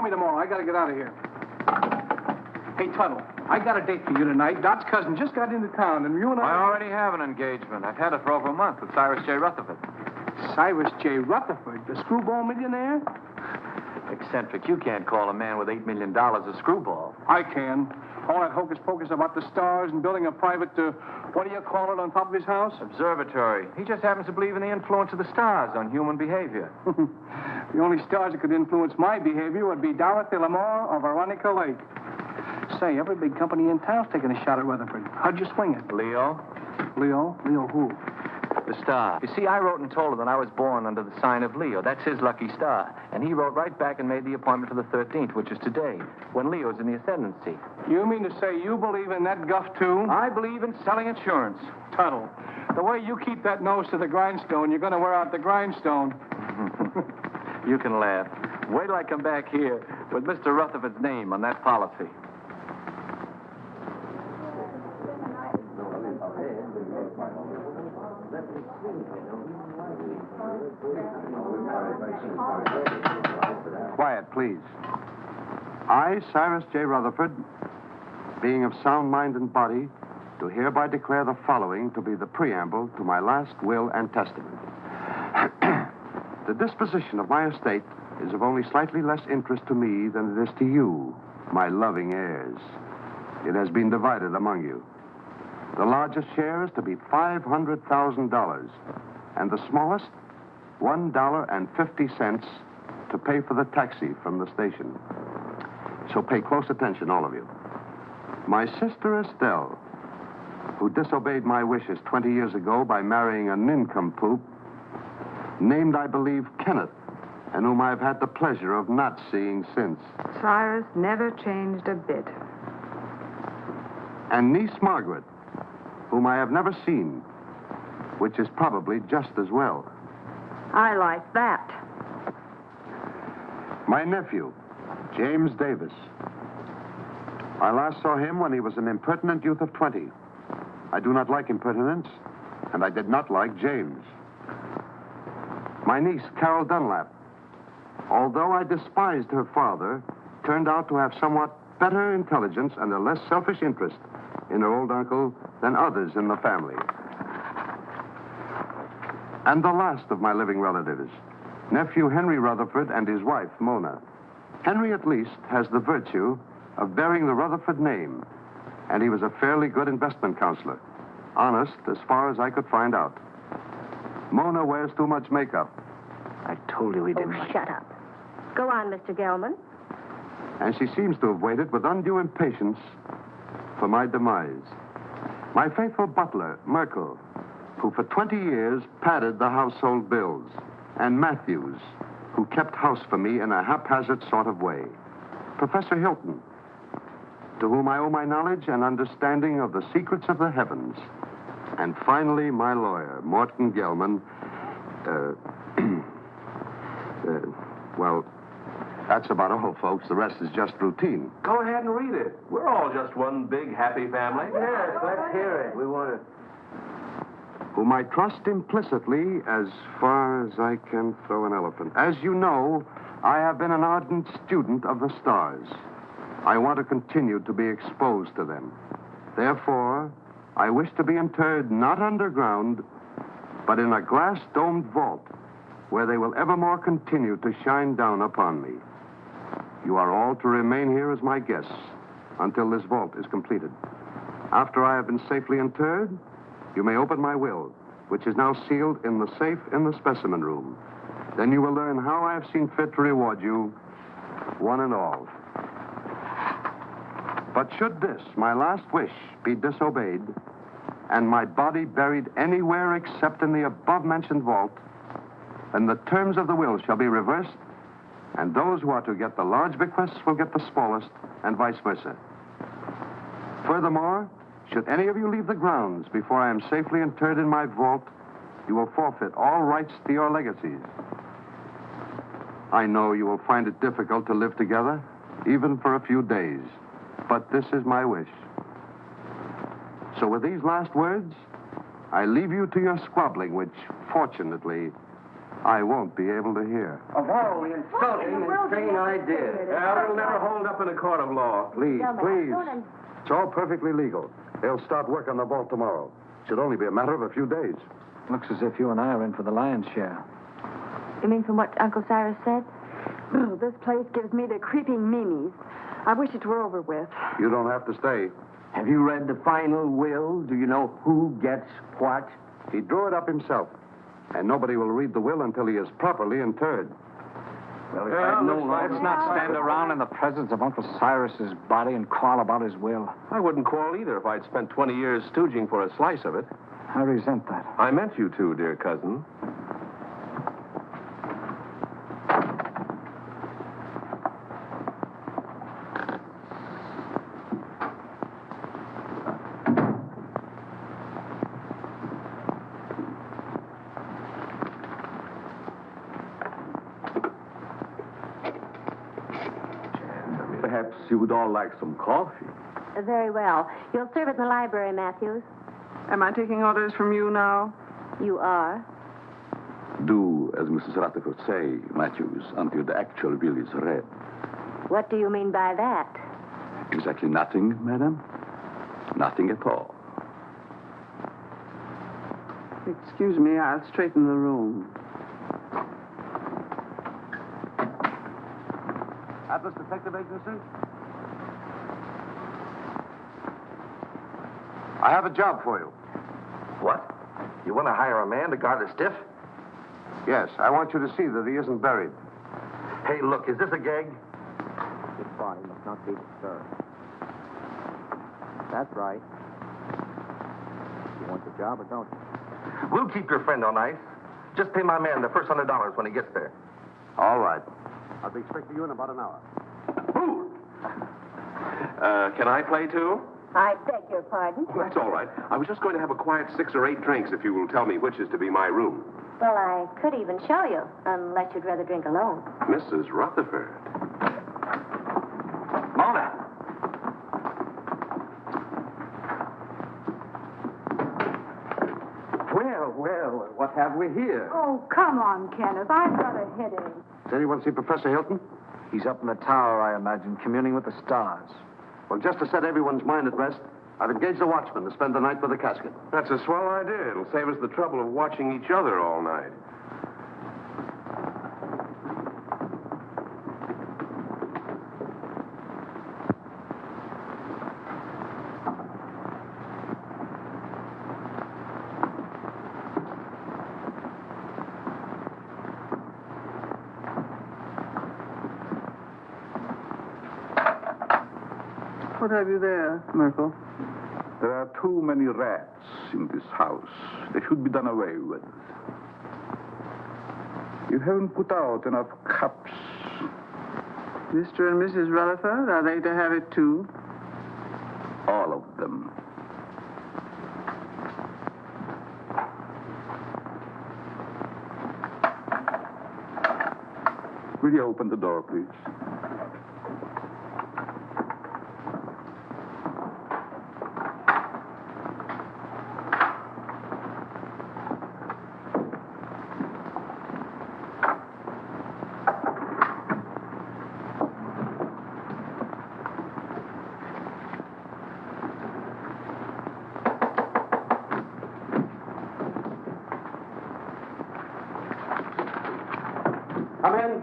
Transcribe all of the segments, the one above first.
Call me tomorrow. I got to get out of here. Hey, Tuttle, I got a date for you tonight. Dot's cousin just got into town, and you and I already have an engagement. I've had it for over a month with Cyrus J. Rutherford. Cyrus J. Rutherford, the screwball millionaire? Eccentric. You can't call a man with $8 million a screwball. I can. All that hocus-pocus about the stars and building a private, what do you call it, on top of his house? Observatory. He just happens to believe in the influence of the stars on human behavior. The only stars that could influence my behavior would be Dorothy Lamour or Veronica Lake. Say, every big company in town's taking a shot at Rutherford. How'd you swing it? Leo? Leo? Leo who? The star. You see, I wrote and told him that I was born under the sign of Leo. That's his lucky star. And he wrote right back and made the appointment for the 13th, which is today, when Leo's in the ascendancy. You mean to say you believe in that guff, too? I believe in selling insurance. Tuttle, the way you keep that nose to the grindstone, you're going to wear out the grindstone. You can laugh. Wait till I come back here with Mr. Rutherford's name on that policy. Quiet, please. I, Cyrus J. Rutherford, being of sound mind and body, do hereby declare the following to be the preamble to my last will and testament. The disposition of my estate is of only slightly less interest to me than it is to you, my loving heirs. It has been divided among you. The largest share is to be $500,000, and the smallest, $1.50 to pay for the taxi from the station. So pay close attention, all of you. My sister Estelle, who disobeyed my wishes 20 years ago by marrying a nincompoop, named, I believe, Kenneth, and whom I've had the pleasure of not seeing since. Cyrus never changed a bit. And niece Margaret, whom I have never seen, which is probably just as well. I like that. My nephew, James Davis. I last saw him when he was an impertinent youth of 20. I do not like impertinence, and I did not like James. My niece, Carol Dunlap, although I despised her father, turned out to have somewhat better intelligence and a less selfish interest in her old uncle than others in the family. And the last of my living relatives, nephew Henry Rutherford and his wife, Mona. Henry, at least, has the virtue of bearing the Rutherford name, and he was a fairly good investment counselor. Honest, as far as I could find out. Mona wears too much makeup. I told you we didn't. Oh, shut up. Go on, Mr. Gelman. And she seems to have waited with undue impatience for my demise. My faithful butler, Merkel, who for 20 years padded the household bills, and Matthews, who kept house for me in a haphazard sort of way. Professor Hilton, to whom I owe my knowledge and understanding of the secrets of the heavens. And finally, my lawyer, Morton Gelman. Well, that's about all, folks. The rest is just routine. Go ahead and read it. We're all just one big happy family. Yes, let's hear it. We want to... Whom I trust implicitly as far as I can throw an elephant. As you know, I have been an ardent student of the stars. I want to continue to be exposed to them. Therefore, I wish to be interred not underground, but in a glass-domed vault where they will evermore continue to shine down upon me. You are all to remain here as my guests until this vault is completed. After I have been safely interred, you may open my will, which is now sealed in the safe in the specimen room. Then you will learn how I have seen fit to reward you, one and all. But should this, my last wish, be disobeyed, and my body buried anywhere except in the above-mentioned vault, then the terms of the will shall be reversed, and those who are to get the large bequests will get the smallest, and vice versa. Furthermore, should any of you leave the grounds before I am safely interred in my vault, you will forfeit all rights to your legacies. I know you will find it difficult to live together, even for a few days, but this is my wish. So with these last words, I leave you to your squabbling, which, fortunately, I won't be able to hear. Of all the insulting and insane ideas. Yeah, it'll never hold up in a court of law. Please, please. It's all perfectly legal. They'll start work on the vault tomorrow. Should only be a matter of a few days. Looks as if you and I are in for the lion's share. You mean from what Uncle Cyrus said? Oh, this place gives me the creeping meanies. I wish it were over with. You don't have to stay. Have you read the final will? Do you know who gets what? He drew it up himself. And nobody will read the will until he is properly interred. Well, if Yeah, I'd known all Let's not stand around in the presence of Uncle Cyrus's body and quarrel about his will. I wouldn't quarrel either if I'd spent 20 years stooging for a slice of it. I resent that. I meant you to, dear cousin. Perhaps you would all like some coffee. Very well. You'll serve it in the library, Matthews. Am I taking orders from you now? You are. Do as Mrs. Rutherford say, Matthews, until the actual will is read. What do you mean by that? Exactly nothing, madam. Nothing at all. Excuse me, I'll straighten the room. Atlas Detective Agency? I have a job for you. What? You want to hire a man to guard a stiff? Yes, I want you to see that he isn't buried. Hey, look, is this a gag? His body must not be disturbed. That's right. You want the job or don't you? We'll keep your friend on ice. Just pay my man the first $100 when he gets there. All right. I'll be expecting you in about an hour. Can I play too? I beg your pardon. Oh, that's all right. I was just going to have a quiet 6 or 8 drinks if you will tell me which is to be my room. Well, I could even show you, unless you'd rather drink alone. Mrs. Rutherford. Mona! Well, what have we here? Oh, come on, Kenneth. I've got a headache. Does anyone see Professor Hilton? He's up in the tower, I imagine, communing with the stars. Well, just to set everyone's mind at rest, I've engaged a watchman to spend the night with the casket. That's a swell idea. It'll save us the trouble of watching each other all night. What have you there, Merkel? There are too many rats in this house. They should be done away with. You haven't put out enough cups. Mr. and Mrs. Rutherford, are they to have it too? All of them. Will you open the door, please? Come in.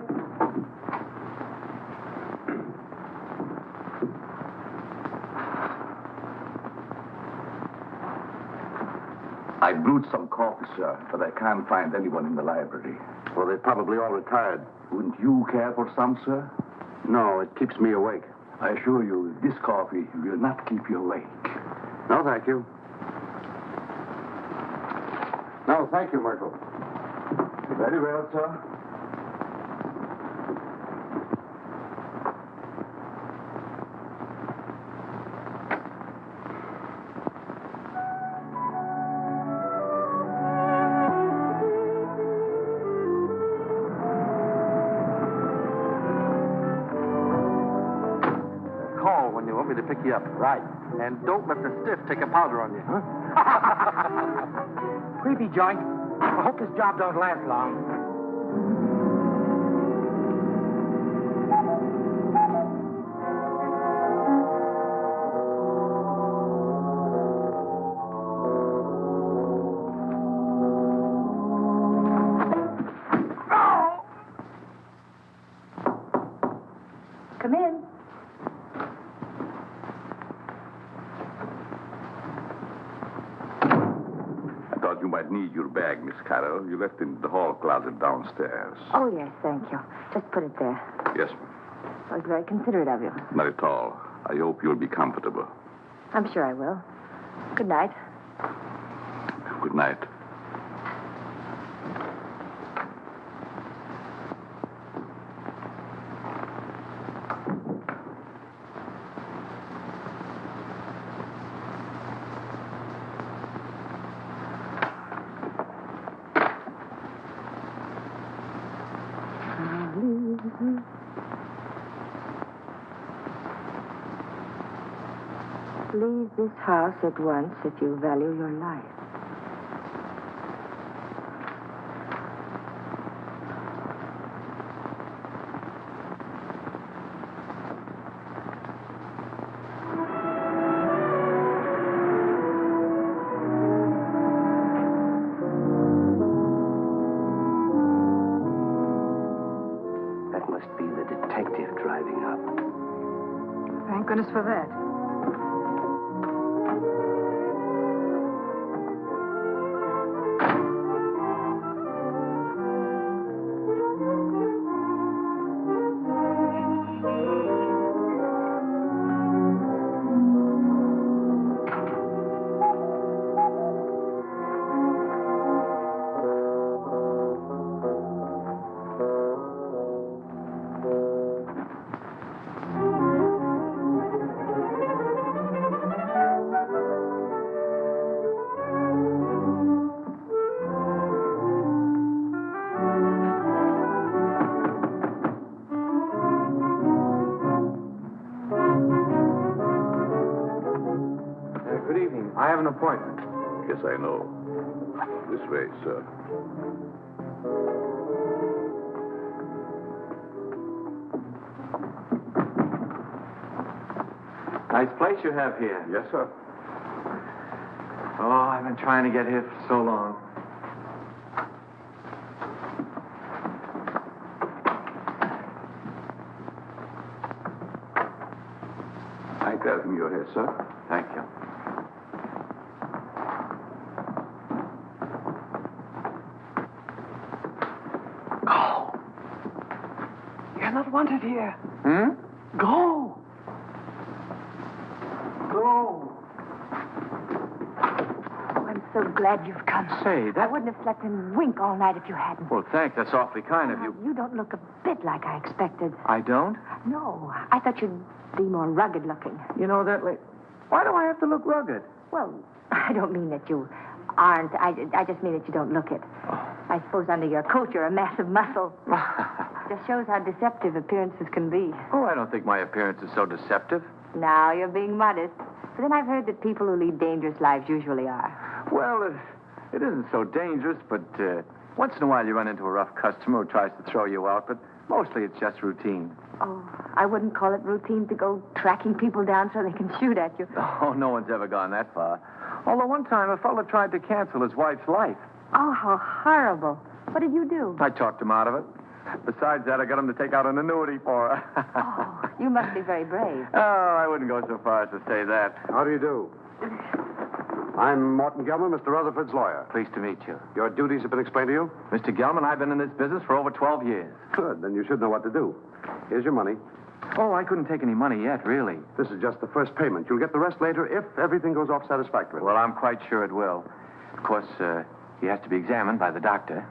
I brewed some coffee, sir, but I can't find anyone in the library. Well, they're probably all retired. Wouldn't you care for some, sir? No, it keeps me awake. I assure you, this coffee will not keep you awake. No, thank you. No, thank you, Merkel. Very well, sir. Call when you want me to pick you up. Right. And don't let the stiff take a powder on you. Creepy joint. I hope this job don't last long. Come in. I thought you might need your bag, Miss Carroll. You left it in the hall closet downstairs. Oh, yes, thank you. Just put it there. Yes, ma'am. That was very considerate of you. Not at all. I hope you'll be comfortable. I'm sure I will. Good night. Good night. Leave this house at once if you value your life. That must be the detective driving up. Thank goodness for that. Good evening. I have an appointment. Yes, I know. This way, sir. Nice place you have here. Yes, sir. Oh, I've been trying to get here for so long. Thank you for having you here, sir. Thank you. Go. You're not wanted here. Hmm? Go. Go. Oh, I'm so glad you've come. Say, I that... wouldn't have slept and wink all night if you hadn't. Well, thanks. That's awfully kind of you. You don't look a bit like I expected. I don't? No, I thought you'd be more rugged looking. You know that... Why do I have to look rugged? Well, I don't mean that you aren't. I just mean that you don't look it. I suppose under your coat you're a mass of muscle. Just shows how deceptive appearances can be. Oh, I don't think my appearance is so deceptive. Now you're being modest. But then I've heard that people who lead dangerous lives usually are. Well, it isn't so dangerous, but once in a while you run into a rough customer who tries to throw you out, but mostly it's just routine. Oh, I wouldn't call it routine to go tracking people down so they can shoot at you. Oh, no one's ever gone that far. Although one time a fellow tried to cancel his wife's life. Oh, how horrible. What did you do? I talked him out of it. Besides that, I got him to take out an annuity for her. Oh, you must be very brave. Oh, I wouldn't go so far as to say that. How do you do? I'm Morton Gelman, Mr. Rutherford's lawyer. Pleased to meet you. Your duties have been explained to you? Mr. Gelman, I've been in this business for over 12 years. Good. Then you should know what to do. Here's your money. Oh, I couldn't take any money yet, really. This is just the first payment. You'll get the rest later if everything goes off satisfactorily. Well, I'm quite sure it will. Of course, he has to be examined by the doctor.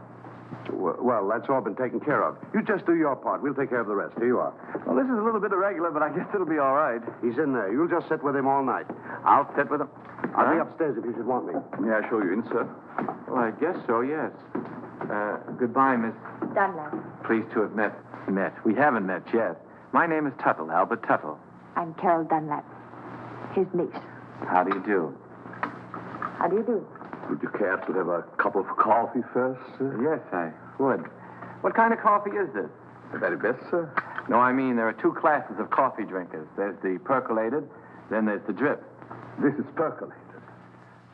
Well, that's all been taken care of. You just do your part. We'll take care of the rest. Here you are. Well, this is a little bit irregular, but I guess it'll be all right. He's in there. You'll just sit with him all night. I'll sit with him. I'll be upstairs if you should want me. May I show you in, sir? Well, I guess so, yes. Goodbye, Miss. Dunlap. Pleased to have met. We haven't met yet. My name is Tuttle, Albert Tuttle. I'm Carol Dunlap, his niece. How do you do? How do you do? Would you care to have a cup of coffee first, sir? Yes, I would. What kind of coffee is this? The very best, sir. No, I mean, there are two classes of coffee drinkers. There's the percolated, then there's the drip. This is percolated.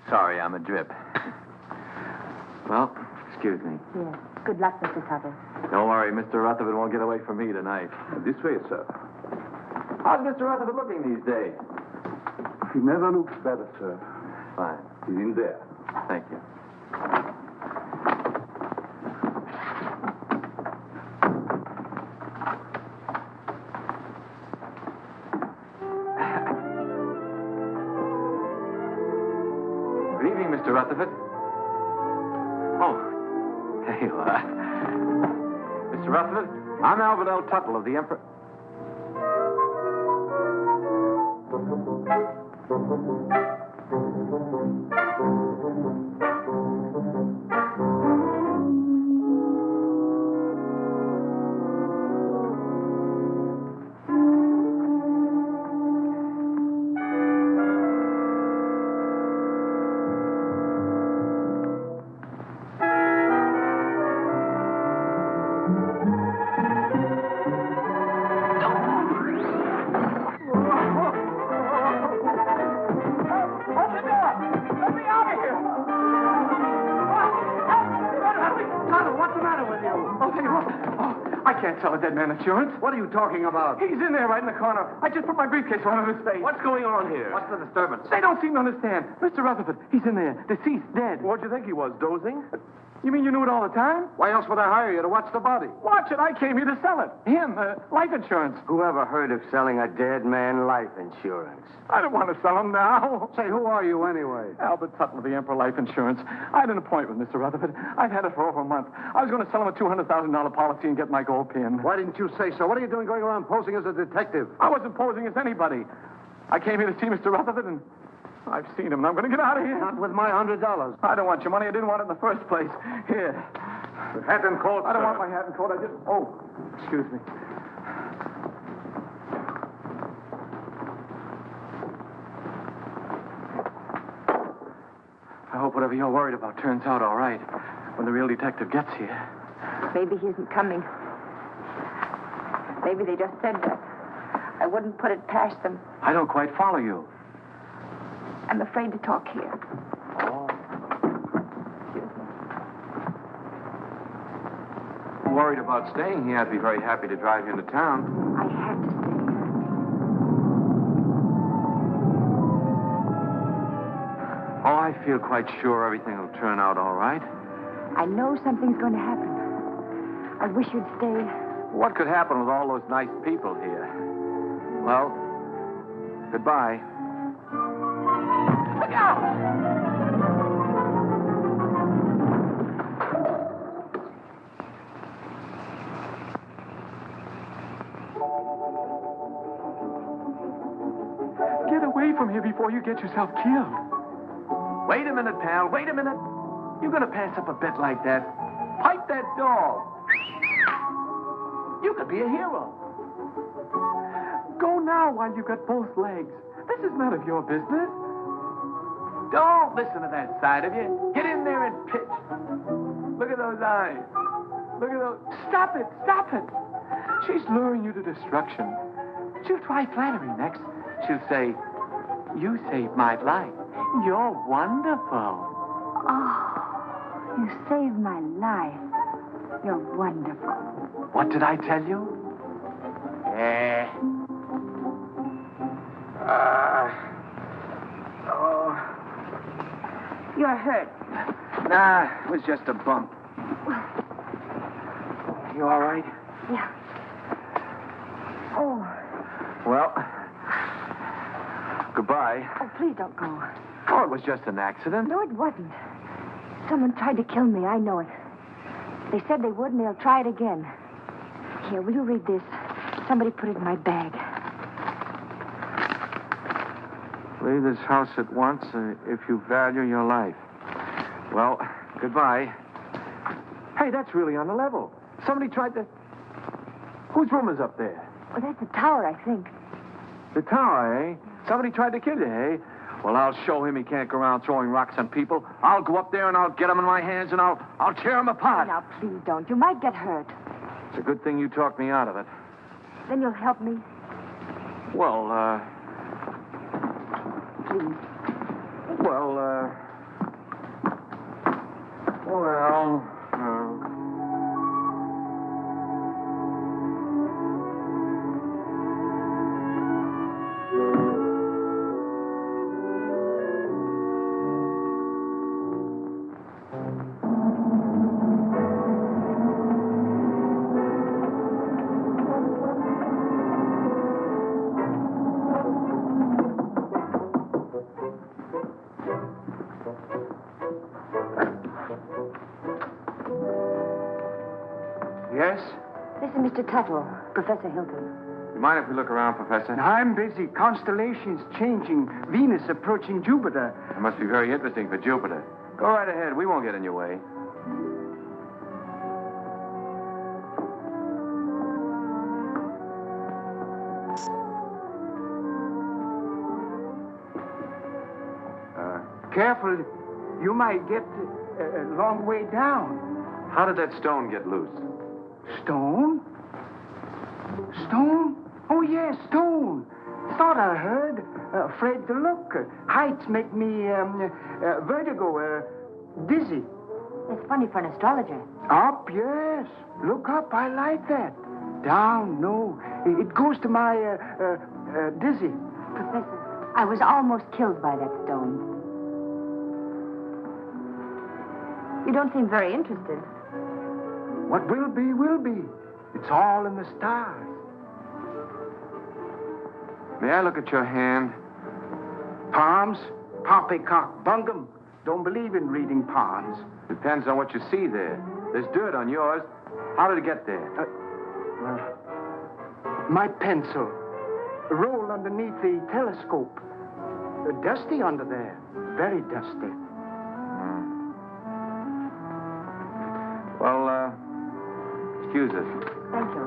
Sorry, I'm a drip. Well, excuse me. Yes. Good luck, Mr. Tuttle. Don't worry, Mr. Rutherford won't get away from me tonight. This way, sir. How's Mr. Rutherford looking these days? He never looks better, sir. Fine. He's in there. Thank you. Good evening, Mr. Rutherford. Oh, there you are. Mr. Rutherford, I'm Albert L. Tuttle of the Emperor. I can't sell a dead man insurance. What are you talking about? He's in there right in the corner. I just put my briefcase on his face. What's going on here? What's the disturbance? They don't seem to understand. Mr. Rutherford, he's in there. Deceased, dead. What'd you think he was, dozing? You mean you knew it all the time? Why else would I hire you to watch the body? Watch it. I came here to sell it. Him, life insurance. Who ever heard of selling a dead man life insurance? I don't want to sell him now. Say, who are you anyway? Albert Tuttle of the Emperor Life Insurance. I had an appointment with Mr. Rutherford. I've had it for over a month. I was going to sell him a $200,000 policy and get my gold pin. Why didn't you say so? What are you doing going around posing as a detective? I wasn't posing as anybody. I came here to see Mr. Rutherford, and I've seen him, and I'm going to get out of here. Not with my $100. I don't want your money. I didn't want it in the first place. Here. Hat and coat, I don't sir. want my hat and coat. I just... Oh, excuse me. I hope whatever you're worried about turns out all right when the real detective gets here. Maybe he isn't coming. Maybe they just said that. I wouldn't put it past them. I don't quite follow you. I'm afraid to talk here. Oh. Worried about staying here. I'd be very happy to drive you into town. I have to stay. Oh, I feel quite sure everything will turn out all right. I know something's going to happen. I wish you'd stay. What could happen with all those nice people here? Well, goodbye. Look out! Get away from here before you get yourself killed. Wait a minute, pal. Wait a minute. You're going to pass up a bet like that. Pipe that dog. You could be a hero. Go now while you've got both legs. This is none of your business. Don't listen to that side of you. Get in there and pitch. Look at those eyes. Look at those. Stop it. Stop it. She's luring you to destruction. She'll try flattery next. She'll say, "You saved my life. You're wonderful." Oh, you saved my life. You're wonderful. What did I tell you? You're hurt. Nah, it was just a bump. You all right? Yeah. Oh. Well, goodbye. Oh, please don't go. Oh, it was just an accident. No, it wasn't. Someone tried to kill me. I know it. They said they would, and they'll try it again. Here, will you read this? Somebody put it in my bag. Leave this house at once if you value your life. Well, goodbye. Hey, that's really on the level. Somebody tried to... Whose room is up there? Well, that's the tower, I think. The tower, eh? Somebody tried to kill you, eh? Well, I'll show him he can't go around throwing rocks on people. I'll go up there and I'll get him in my hands and I'll tear him apart. Now, please don't. You might get hurt. It's a good thing you talked me out of it. Then you'll help me. Well, Please. Yes? This is Mr. Tuttle, Professor Hilton. You mind if we look around, Professor? I'm busy. Constellations changing. Venus approaching Jupiter. It must be very interesting for Jupiter. Go right ahead. We won't get in your way. Careful. You might get a long way down. How did that stone get loose? Stone? Stone? Oh, yes, stone. Thought I heard. Afraid to look. Heights make me vertigo, dizzy. It's funny for an astrologer. Up, yes. Look up. I like that. Down, no. It goes to my dizzy. Professor, I was almost killed by that stone. You don't seem very interested. What will be, will be. It's all in the stars. May I look at your hand? Palms? Poppycock bungum. Don't believe in reading palms. Depends on what you see there. There's dirt on yours. How did it get there? My pencil. Rolled underneath the telescope. Dusty under there. Very dusty. Well, excuse us. Thank you.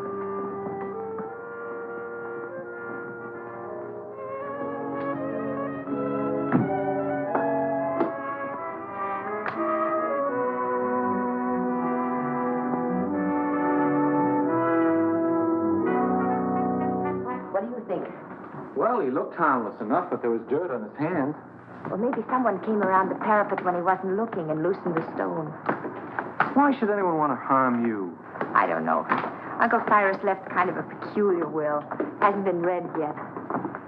What do you think? Well, he looked harmless enough, but there was dirt on his hands. Well, maybe someone came around the parapet when he wasn't looking and loosened the stone. Why should anyone want to harm you? I don't know. Uncle Cyrus left kind of a peculiar will. Hasn't been read yet.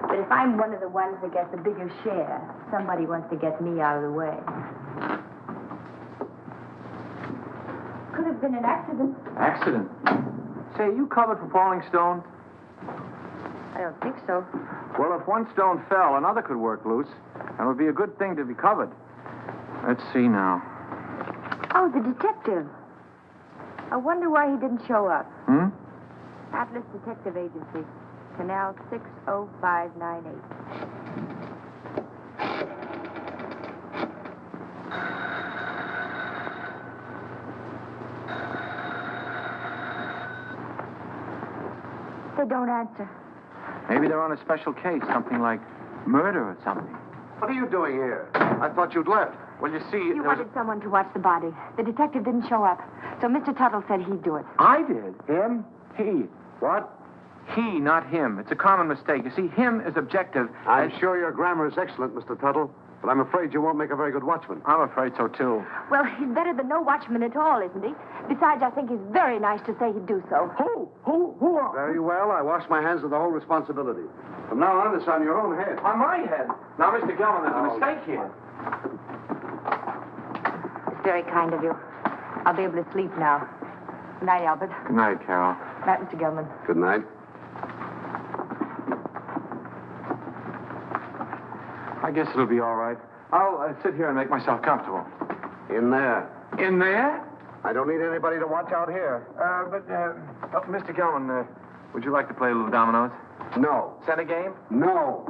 But if I'm one of the ones that gets a bigger share, somebody wants to get me out of the way. Could have been an accident. Accident? Say, are you covered for falling stones? I don't think so. Well, if one stone fell, another could work loose. And it would be a good thing to be covered. Let's see now. Oh, the detective. I wonder why he didn't show up. Atlas Detective Agency. Canal 60598. They don't answer. Maybe they're on a special case, something like murder or something. What are you doing here? I thought you'd left. Well, you see, You wanted someone to watch the body. The detective didn't show up. So Mr. Tuttle said he'd do it. I did. Him? He. What? He, not him. It's a common mistake. You see, him is objective. I'm sure your grammar is excellent, Mr. Tuttle, but I'm afraid you won't make a very good watchman. I'm afraid so, too. Well, he's better than no watchman at all, isn't he? Besides, I think he's very nice to say he'd do so. Who are... Very well. I wash my hands of the whole responsibility. From now on, it's on your own head. On my head. Now, Mr. Gilman, there's a mistake here. It's very kind of you. I'll be able to sleep now. Good night, Albert. Good night, Carol. Night, Mr. Gilman. Good night. I guess it'll be all right. I'll sit here and make myself comfortable. In there. In there? I don't need anybody to watch out here. Mr. Gilman, would you like to play a little dominoes? No. Set a game? No.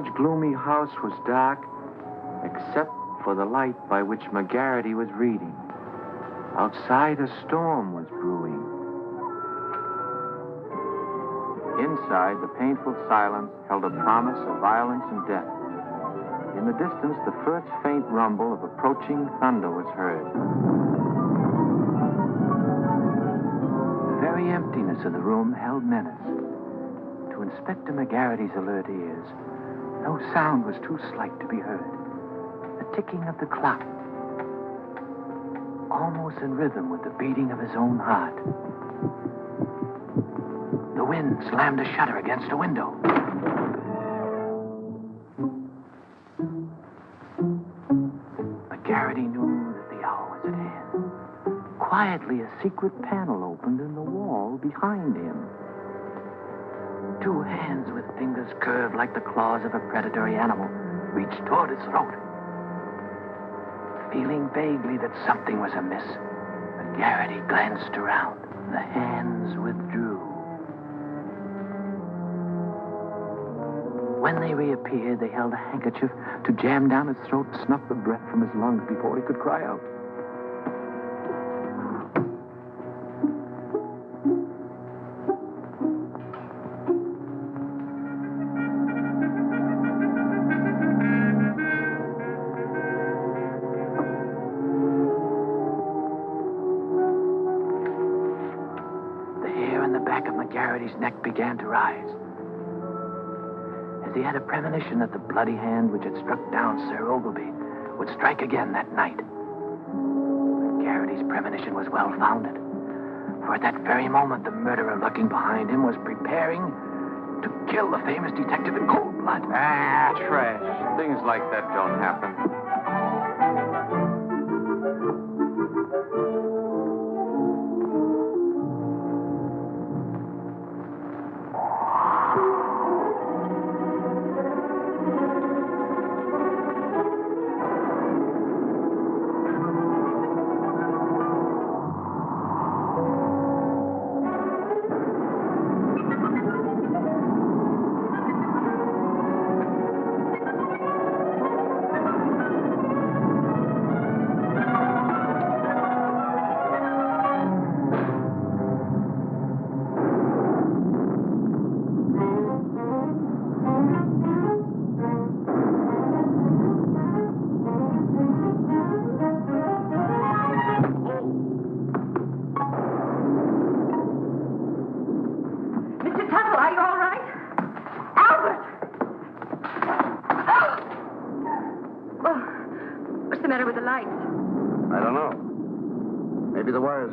large, gloomy house was dark, except for the light by which McGarity was reading. Outside, a storm was brewing. Inside, the painful silence held a promise of violence and death. In the distance, the first faint rumble of approaching thunder was heard. The very emptiness of the room held menace. To Inspector McGarity's alert ears, no sound was too slight to be heard. The ticking of the clock, almost in rhythm with the beating of his own heart. The wind slammed a shutter against a window. McGarity knew that the hour was at hand. Quietly, a secret panel opened in the wall behind him. Two hands with fingers curved like the claws of a predatory animal reached toward his throat. Feeling vaguely that something was amiss, McGarity glanced around. The hands withdrew. When they reappeared, they held a handkerchief to jam down his throat and snuff the breath from his lungs before he could cry out. McGarity's neck began to rise, as he had a premonition that the bloody hand which had struck down Sir Ogilvy would strike again that night. McGarity's premonition was well-founded, for at that very moment the murderer lurking behind him was preparing to kill the famous detective in cold blood. Ah, trash. Things like that don't happen.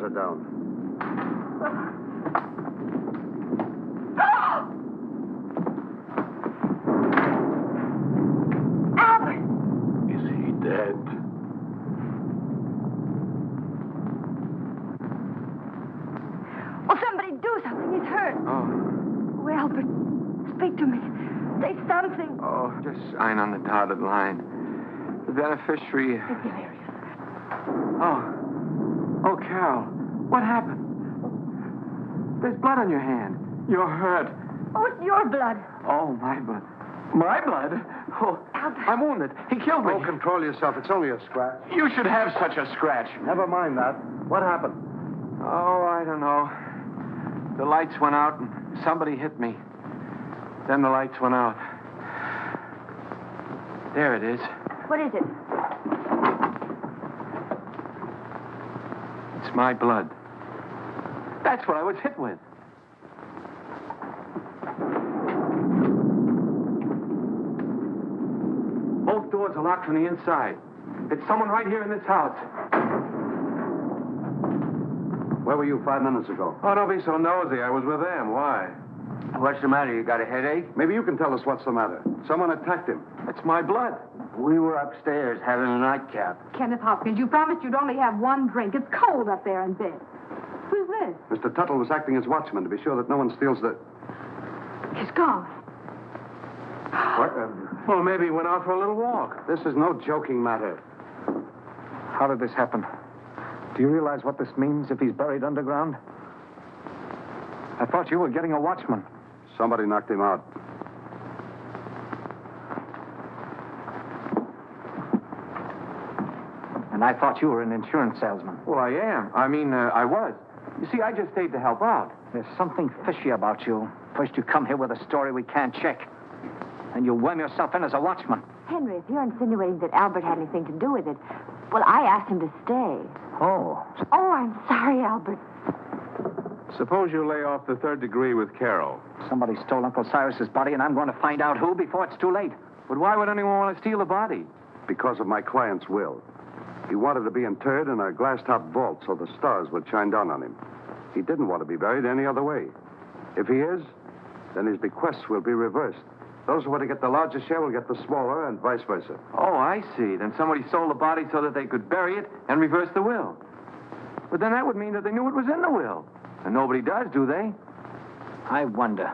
Are down. Albert! Is he dead? Will somebody do something? He's hurt. Oh. Oh, Albert, speak to me. Say something. Oh, just sign on the dotted line. The beneficiary... It's hilarious. Oh, Carol, what happened? There's blood on your hand. You're hurt. Oh, it's your blood. Oh, my blood. My blood? Oh, Albert. I'm wounded. He killed me. Oh, control yourself. It's only a scratch. You should have such a scratch. Never mind that. What happened? Oh, I don't know. The lights went out and somebody hit me. Then the lights went out. There it is. What is it? It's my blood. That's what I was hit with. Both doors are locked from the inside. It's someone right here in this house. Where were you 5 minutes ago? Oh, don't be so nosy. I was with them. Why? What's the matter? You got a headache? Maybe you can tell us what's the matter. Someone attacked him. It's my blood. We were upstairs having a nightcap. Kenneth Hopkins, you promised you'd only have one drink. It's cold up there in bed. Who's this? Mr. Tuttle was acting as watchman to be sure that no one steals the... He's gone. What? Well, maybe he went out for a little walk. This is no joking matter. How did this happen? Do you realize what this means if he's buried underground? I thought you were getting a watchman. Somebody knocked him out. And I thought you were an insurance salesman. Well, I am. I was. You see, I just stayed to help out. There's something fishy about you. First you come here with a story we can't check. And you worm yourself in as a watchman. Henry, if you're insinuating that Albert had anything to do with it, well, I asked him to stay. Oh. Oh, I'm sorry, Albert. Suppose you lay off the third degree with Carol. Somebody stole Uncle Cyrus's body, and I'm going to find out who before it's too late. But why would anyone want to steal the body? Because of my client's will. He wanted to be interred in a glass-top vault so the stars would shine down on him. He didn't want to be buried any other way. If he is, then his bequests will be reversed. Those who want to get the larger share will get the smaller, and vice versa. Oh, I see. Then somebody stole the body so that they could bury it and reverse the will. But then that would mean that they knew it was in the will. And nobody does, do they? I wonder.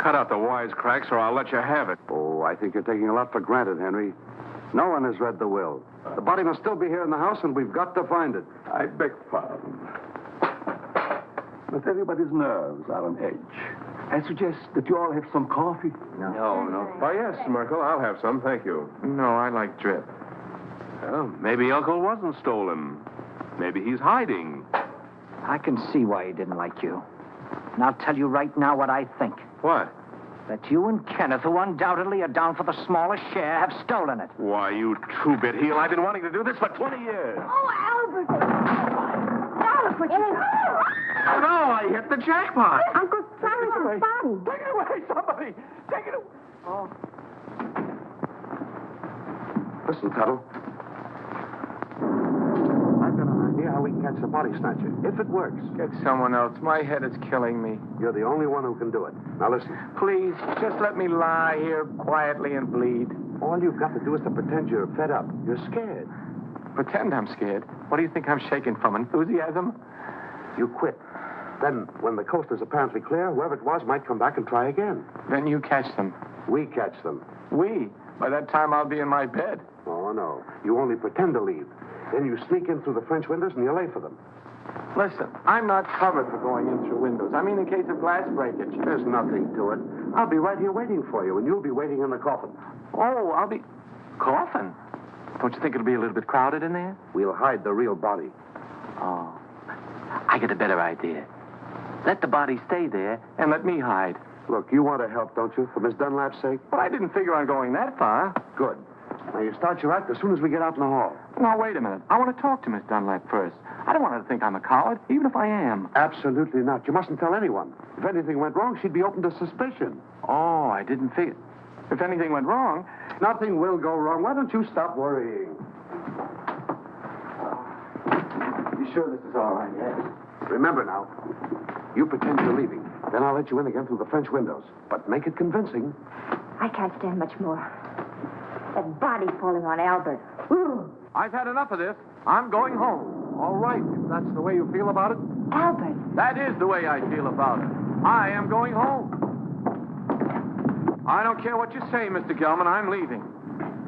Cut out the wisecracks or I'll let you have it. Oh, I think you're taking a lot for granted, Henry. No one has read the will. The body must still be here in the house, and we've got to find it. I beg pardon. But everybody's nerves are on edge. I suggest that you all have some coffee. No. Oh, yes, Merkel, I'll have some, thank you. No, I like drip. Well, maybe Uncle wasn't stolen. Maybe he's hiding. I can see why he didn't like you. And I'll tell you right now what I think. What? That you and Kenneth, who undoubtedly are down for the smallest share, have stolen it. Why, you two-bit heel, I've been wanting to do this for 20 years. Oh, Albert! Albert, what you... Oh, no, I hit the jackpot. Uncle Cyrus's body. Take it away, somebody. Take it away. Oh. Listen, Tuttle. I've got an idea how we can catch the body snatcher. If it works. Get someone else. My head is killing me. You're the only one who can do it. Now listen. Please, just let me lie here quietly and bleed. All you've got to do is to pretend you're fed up. You're scared. Pretend I'm scared? What do you think I'm shaking from, enthusiasm? You quit. Then, when the coast is apparently clear, whoever it was might come back and try again. Then you catch them. We catch them. We? By that time, I'll be in my bed. Oh, no. You only pretend to leave. Then you sneak in through the French windows and you lay for them. Listen, I'm not covered for going in through windows. I mean, in case of glass breakage. There's nothing to it. I'll be right here waiting for you, and you'll be waiting in the coffin. Oh, I'll be... Coffin? Don't you think it'll be a little bit crowded in there? We'll hide the real body. Oh. I get a better idea. Let the body stay there and let me hide. Look, you want to help, don't you, for Miss Dunlap's sake? Well, I didn't figure on going that far. Good. Now, you start your act as soon as we get out in the hall. Now, wait a minute. I want to talk to Miss Dunlap first. I don't want her to think I'm a coward, even if I am. Absolutely not. You mustn't tell anyone. If anything went wrong, she'd be open to suspicion. Oh, I didn't figure. If anything went wrong... Nothing will go wrong. Why don't you stop worrying? You sure this is all right, yes? Remember now, you pretend you're leaving. Then I'll let you in again through the French windows. But make it convincing. I can't stand much more. That body falling on Albert. Ooh. I've had enough of this. I'm going home. All right, if that's the way you feel about it. Albert. That is the way I feel about it. I am going home. I don't care what you say, Mr. Gelman. I'm leaving.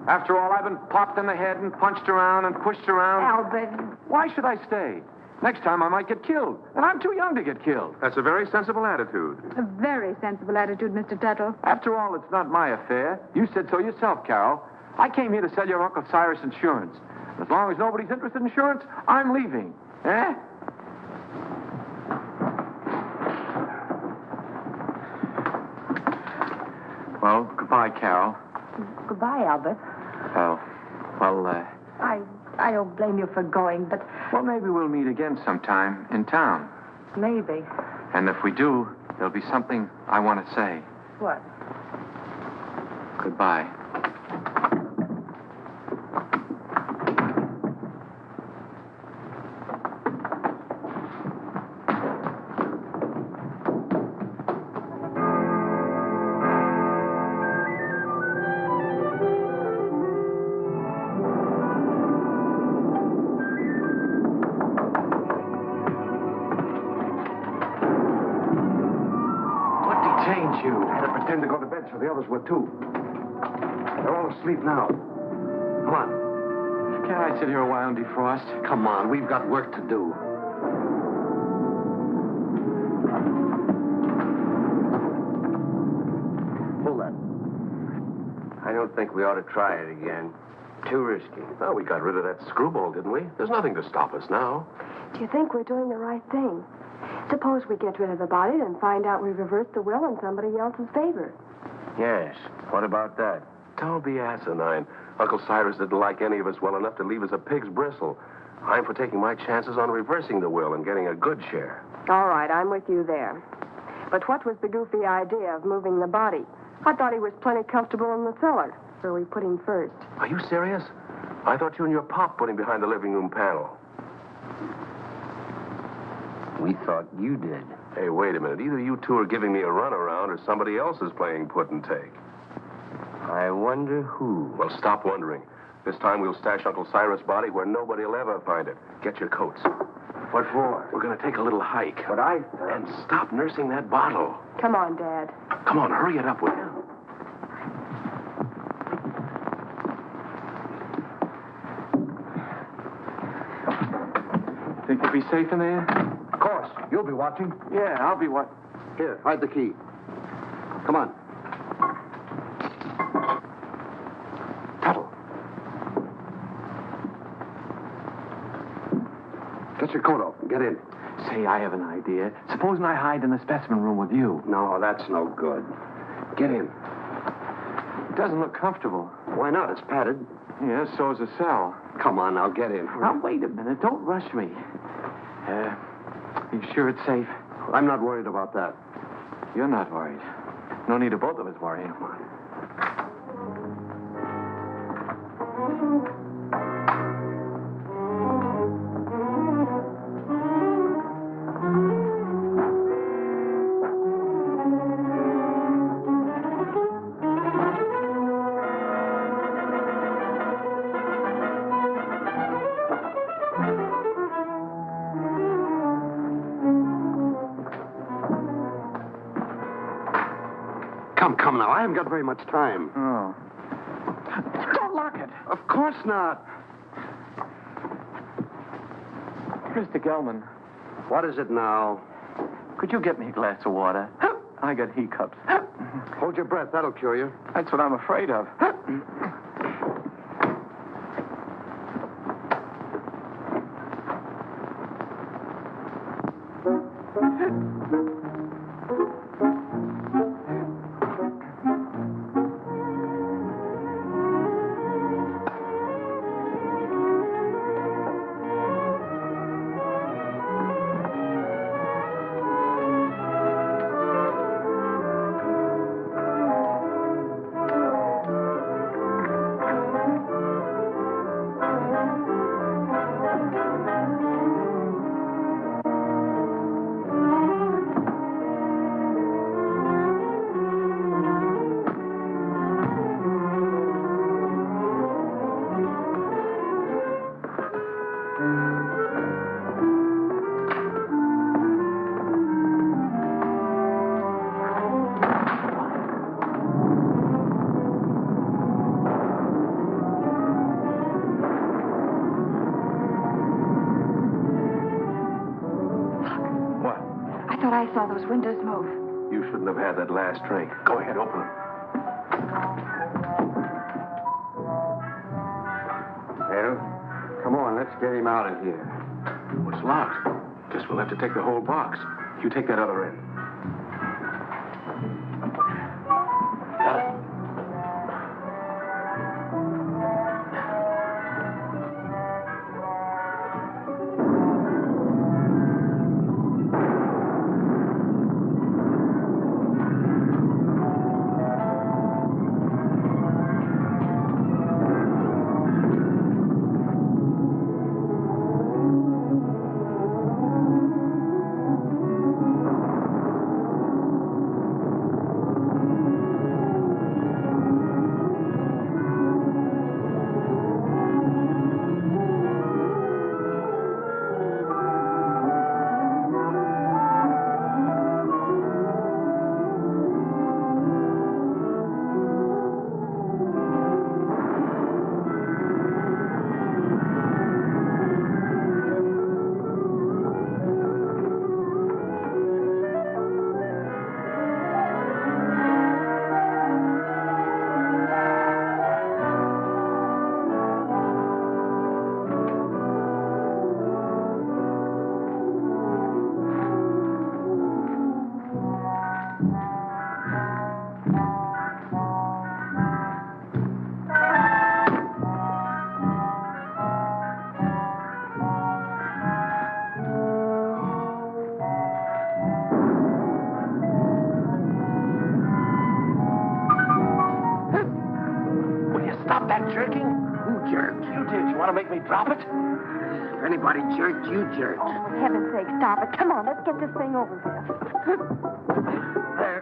After all, I've been popped in the head and punched around and pushed around. Albert. Why should I stay? Next time I might get killed, and I'm too young to get killed. That's a very sensible attitude. A very sensible attitude, Mr. Tuttle. After all, it's not my affair. You said so yourself, Carol. I came here to sell your Uncle Cyrus insurance. As long as nobody's interested in insurance, I'm leaving. Eh? Well, goodbye, Carol. Goodbye, Albert. I don't blame you for going, but... Well, maybe we'll meet again sometime in town. Maybe. And if we do, there'll be something I want to say. What? Goodbye. To go to bed, so the others were too. They're all asleep now. Come on. Can't I sit here a while and defrost? Come on, we've got work to do. Pull that. I don't think we ought to try it again. too risky. Well, we got rid of that screwball, didn't we? There's nothing to stop us now. Do you think we're doing the right thing? Suppose we get rid of the body and find out we reversed the will in somebody else's favor. Yes. What about that? Don't be asinine. Uncle Cyrus didn't like any of us well enough to leave us a pig's bristle. I'm for taking my chances on reversing the will and getting a good share. All right, I'm with you there. But what was the goofy idea of moving the body? I thought he was plenty comfortable in the cellar, where we put him first. Are you serious? I thought you and your pop put him behind the living room panel. We thought you did. Hey, wait a minute. Either you two are giving me a runaround or somebody else is playing put and take. I wonder who. Well, stop wondering. This time we'll stash Uncle Cyrus' body where nobody will ever find it. Get your coats. What for? We're going to take a little hike. But I... And stop nursing that bottle. Come on, Dad. Come on, hurry it up, will you? Think you'll be safe in there? Of course. You'll be watching. Yeah, I'll be what? Here, hide the key. Come on. Tuttle. Get your coat off and get in. Say, I have an idea. Supposing I hide in the specimen room with you. No, that's no good. Get in. It doesn't look comfortable. Why not? It's padded. Yeah, so's the cell. Come on, now get in. Now, wait a minute. Don't rush me. You sure it's safe? I'm not worried about that. You're not worried. No need of both of us worrying. Come on. Come now. I haven't got very much time. Oh. Don't lock it. Of course not. Mr. Gelman, What is it now? could you get me a glass of water? I got hiccups. Hold your breath. That'll cure you. That's what I'm afraid of. I saw those windows move. You shouldn't have had that last drink. Go ahead, open them. Well, come on, let's get him out of here. It's locked. Guess we'll have to take the whole box. You take that other end. Got it. that jerking? Who jerked? You did. You want to make me drop it? If anybody jerked, you jerked. Oh, for heaven's sake, stop it. Come on, let's get this thing over with. There.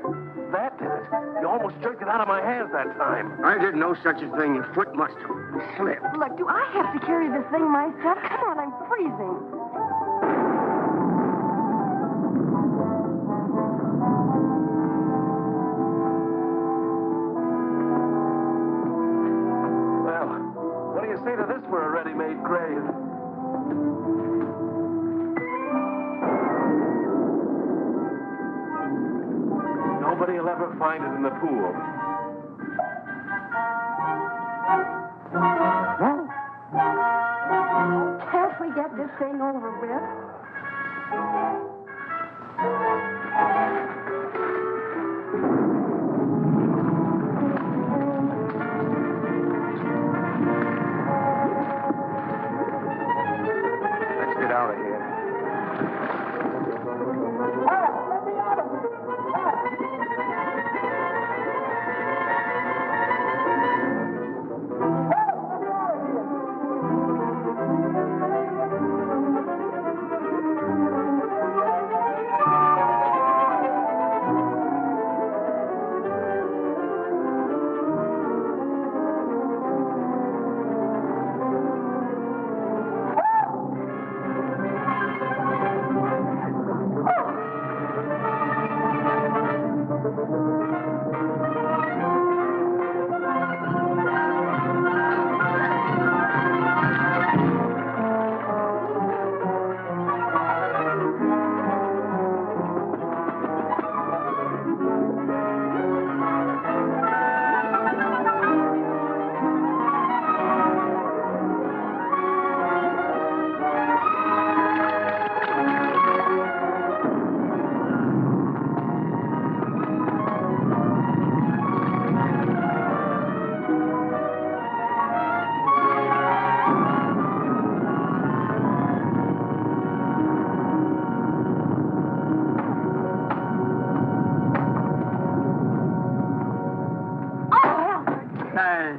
That did it. You almost jerked it out of my hands that time. I did no such a thing. Your foot must have slipped. Look, do I have to carry this thing myself? Come on, I'm freezing. Well, what do you say to this for a ready-made grave? Nobody will ever find it in the pool. Can't we get this thing over with? Let's get out of here.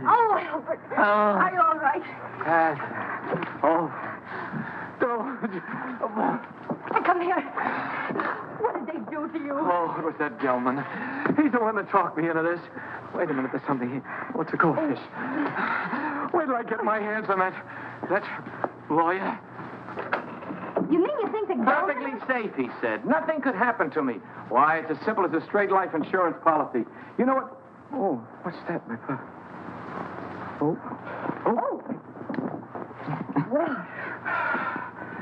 Oh, Albert. Are you all right? Come here. What did they do to you? Oh, it was that Gelman. He's the one that talked me into this. Wait a minute, there's something here. What's a goldfish? Wait till I get my hands on that lawyer. You mean you think that Perfectly safe, he said. Nothing could happen to me. Why, it's as simple as a straight life insurance policy. You know what? Oh, what's that, my papa? Oh. Well,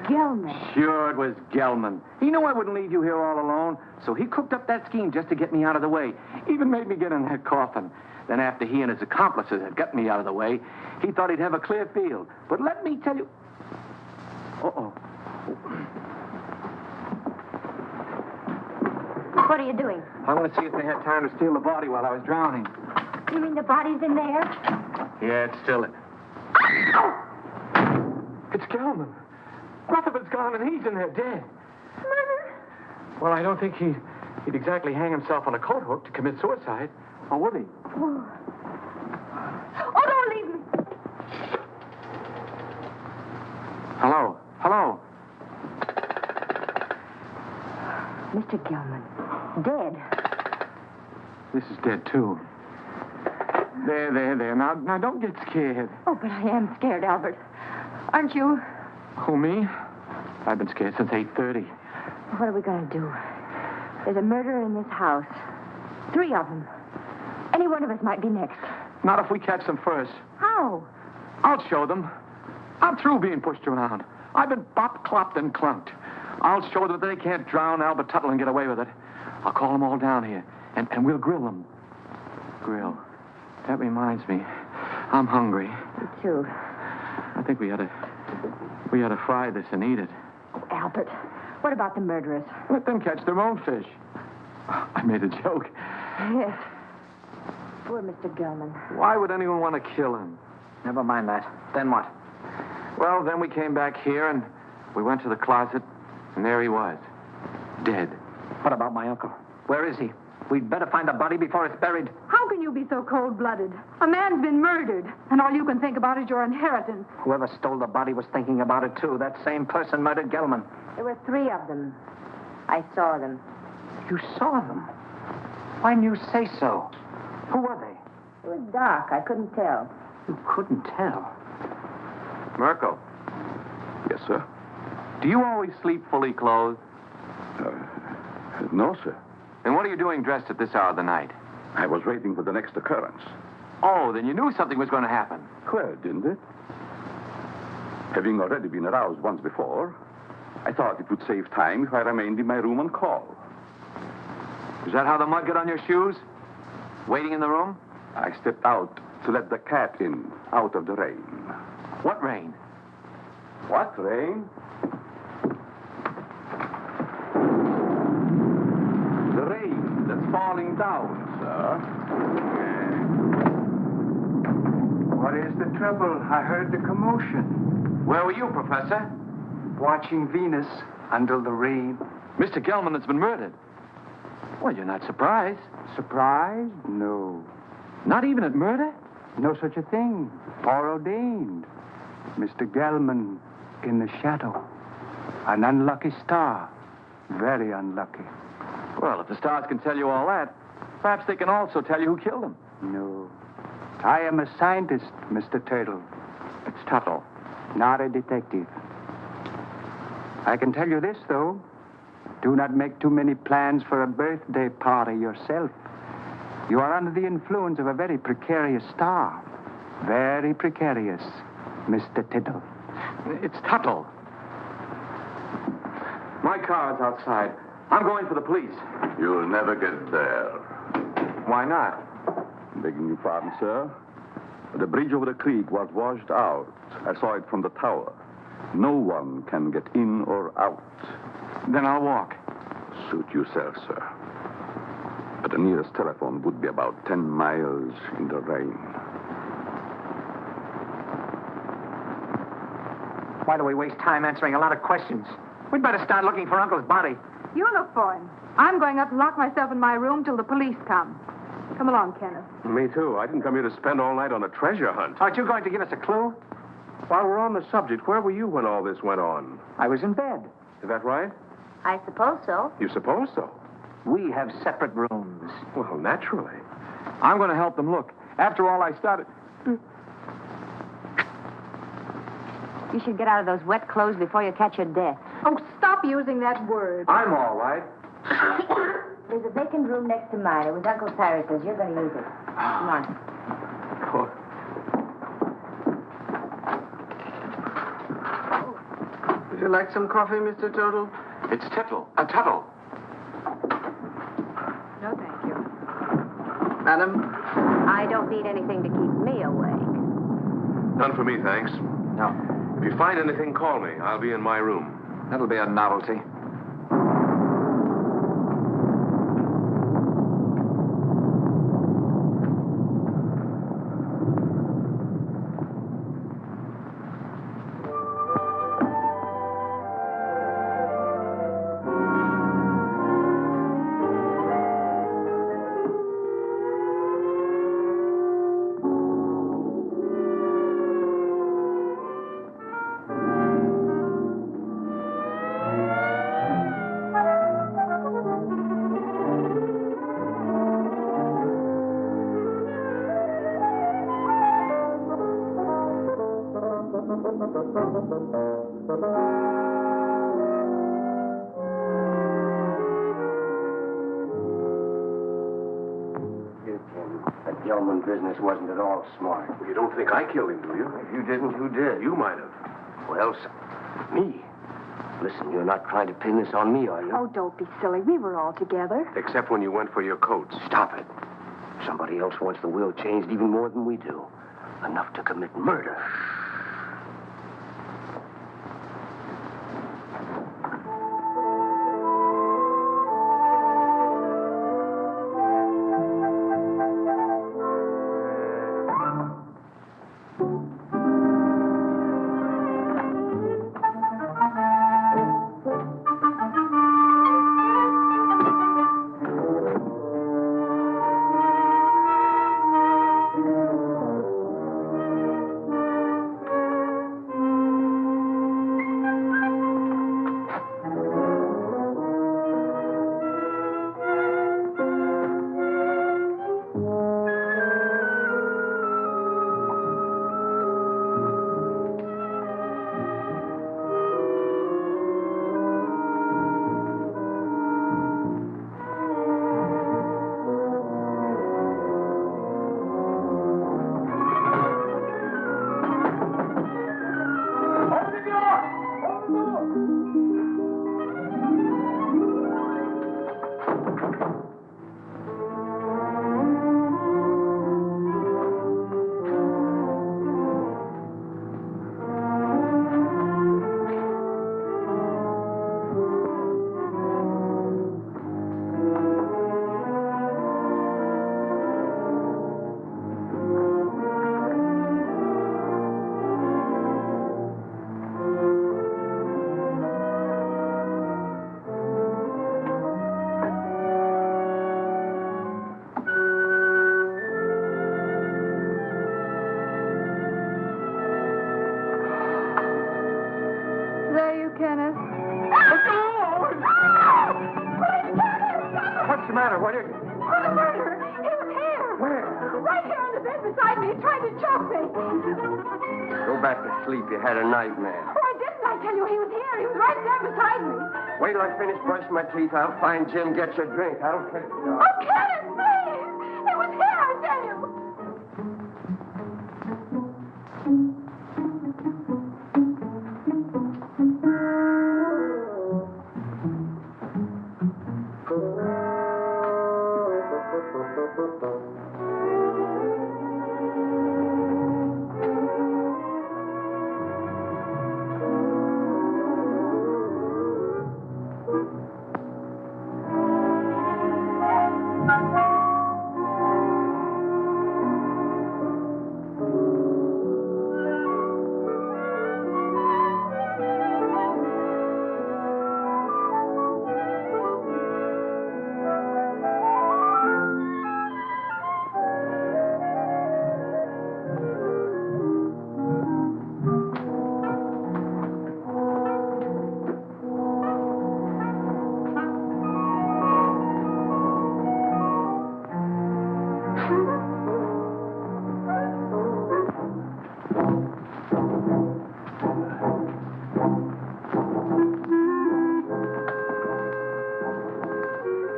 Gelman. Sure, it was Gelman. He knew I wouldn't leave you here all alone, so he cooked up that scheme just to get me out of the way. Even made me get in that coffin. Then after he and his accomplices had got me out of the way, he thought he'd have a clear field. But let me tell you... Uh-oh. What are you doing? I want to see if they had time to steal the body while I was drowning. You mean the body's in there? Yeah, it's still... It's Gelman. Rutherford's gone and he's in there dead. Murder? Well, I don't think he'd exactly hang himself on a coat hook to commit suicide. Or would he? Oh, don't leave me. Hello? Mr. Gelman. Dead. This is dead, too. There. Now, don't get scared. Oh, but I am scared, Albert. Aren't you? Who, me? I've been scared since 8:30. What are we going to do? There's a murderer in this house. 3 of them. Any one of us might be next. Not if we catch them first. How? I'll show them. I'm through being pushed around. I've been bopped, clopped, and clunked. I'll show them that they can't drown Albert Tuttle and get away with it. I'll call them all down here, and we'll grill them. Grill. That reminds me. I'm hungry. Me too. I think we ought to fry this and eat it. Oh, Albert, what about the murderers? Let them catch their own fish. I made a joke. Yes. Poor Mr. Gelman. Why would anyone want to kill him? Never mind that. Then what? Well, then we came back here and we went to the closet, and there he was. Dead. What about my uncle? Where is he? We'd better find the body before it's buried. How can you be so cold-blooded? A man's been murdered, and all you can think about is your inheritance. Whoever stole the body was thinking about it, too. That same person murdered Gelman. There were 3 of them. I saw them. You saw them? Why didn't you say so? Who were they? It was dark. I couldn't tell. You couldn't tell? Merkel, Yes, sir. do you always sleep fully clothed? No, sir. And what are you doing dressed at this hour of the night? I was waiting for the next occurrence. Oh, then you knew something was going to happen. Well, didn't it? Having already been aroused once before, I thought it would save time if I remained in my room on call. Is that how the mud got on your shoes? Waiting in the room? I stepped out to let the cat in, out of the rain. What rain? What rain? The rain that's falling down, sir. What is the trouble? I heard the commotion. Where were you, Professor? Watching Venus under the rain. Mr. Gelman has been murdered. Well, you're not surprised. Surprised? No. Not even at murder? No such a thing. Foreordained. Mr. Gelman in the shadow. An unlucky star. Very unlucky. Well, if the stars can tell you all that, perhaps they can also tell you who killed him. No. I am a scientist, Mr. Turtle. It's Tuttle. Not a detective. I can tell you this, though. Do not make too many plans for a birthday party yourself. You are under the influence of a very precarious star. Very precarious, Mr. Tittle. It's Tuttle. My car's outside. I'm going for the police. You'll never get there. Why not? Begging your pardon, sir. The bridge over the creek was washed out. I saw it from the tower. No one can get in or out. Then I'll walk. Suit yourself, sir. But the nearest telephone would be about 10 miles in the rain. Why do we waste time answering a lot of questions? We'd better start looking for Uncle's body. You look for him. I'm going up and lock myself in my room till the police come. Come along, Kenneth. Me too. I didn't come here to spend all night on a treasure hunt. Aren't you going to give us a clue? While we're on the subject, where were you when all this went on? I was in bed. Is that right? I suppose so. You suppose so? We have separate rooms. Well, naturally. I'm going to help them look. After all, I started... You should get out of those wet clothes before you catch your death. Oh, stop using that word. I'm all right. There's a vacant room next to mine. It was Uncle Cyrus's. You're going to use it. Come on. Would you like some coffee, Mr. Tuttle? It's Tuttle. Tuttle. No, thank you. Madam? I don't need anything to keep me awake. None for me, thanks. No. If you find anything, call me. I'll be in my room. That'll be a novelty. That Gelman business wasn't at all smart. You don't think I killed him, do you? If you didn't, who did? You might have. Well, me. Listen, you're not trying to pin this on me, are you? Oh, don't be silly. We were all together. Except when you went for your coats. Stop it. Somebody else wants the will changed even more than we do. Enough to commit murder. the matter? What is it? Oh, the murderer! He was here! Where? Right here on the bed beside me. He tried to choke me. Go back to sleep. You had a nightmare. Oh, I didn't. I tell you, he was here. He was right there beside me. Wait till I finish brushing my teeth. I'll find Jim, get you a drink. I don't care. Oh, Kenneth, please! He was here, I tell you.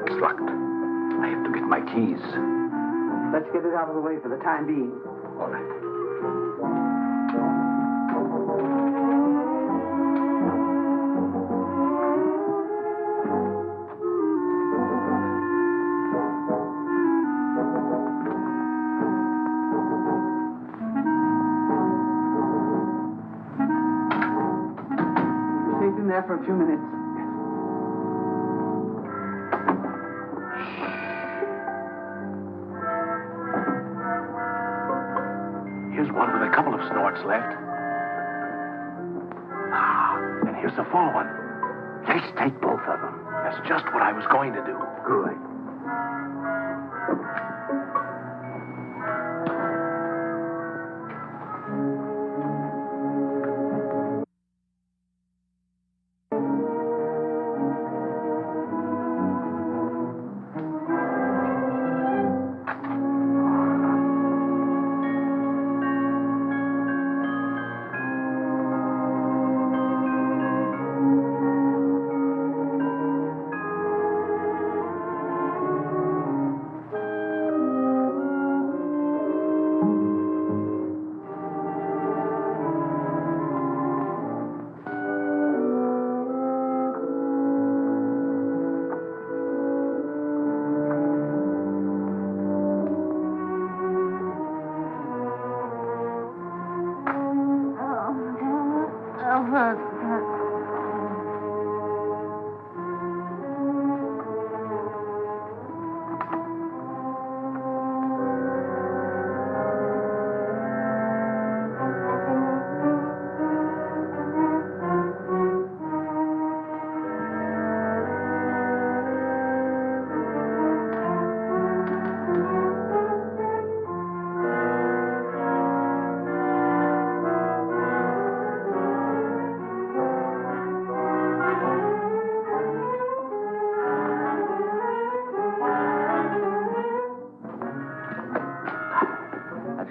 It's locked. I have to get my keys. Let's get it out of the way for the time being. All right. Stay in there for a few minutes. Here's one with a couple of snorts left. Ah, and here's a full one. Let's take both of them. That's just what I was going to do. Good.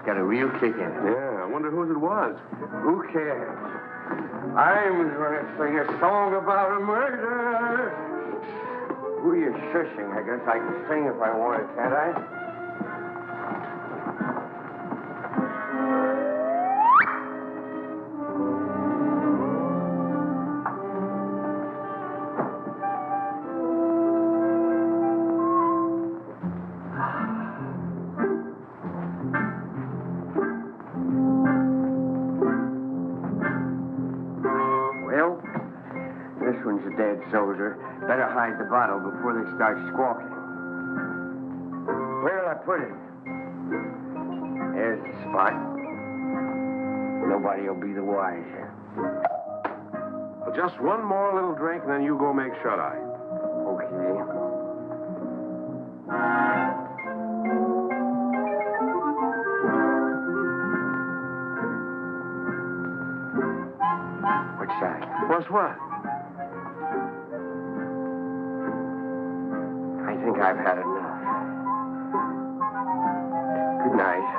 Got a real kick in it. Yeah, I wonder whose it was. Who cares? I'm going to sing a song about a murder. Who are you shushing? I guess I can sing if I wanted, can't I? A dead soldier. Better hide the bottle before they start squawking. Where'll I put it? There's the spot. Nobody will be the wiser. Well, just one more little drink, and then you go make shut-eye. Okay. Which side? What's what? I think I've had enough. Good night.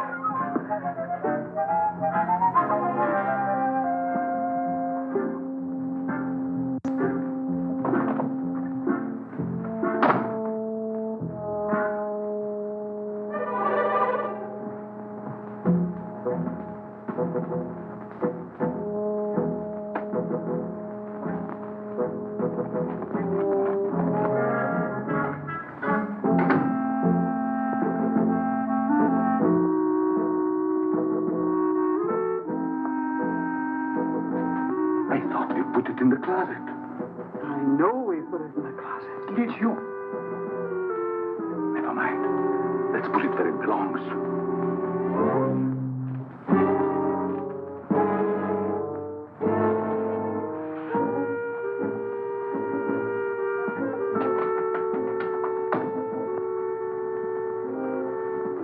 I thought you put it in the closet. I know we put it in the closet. Did you? Never mind. Let's put it where it belongs.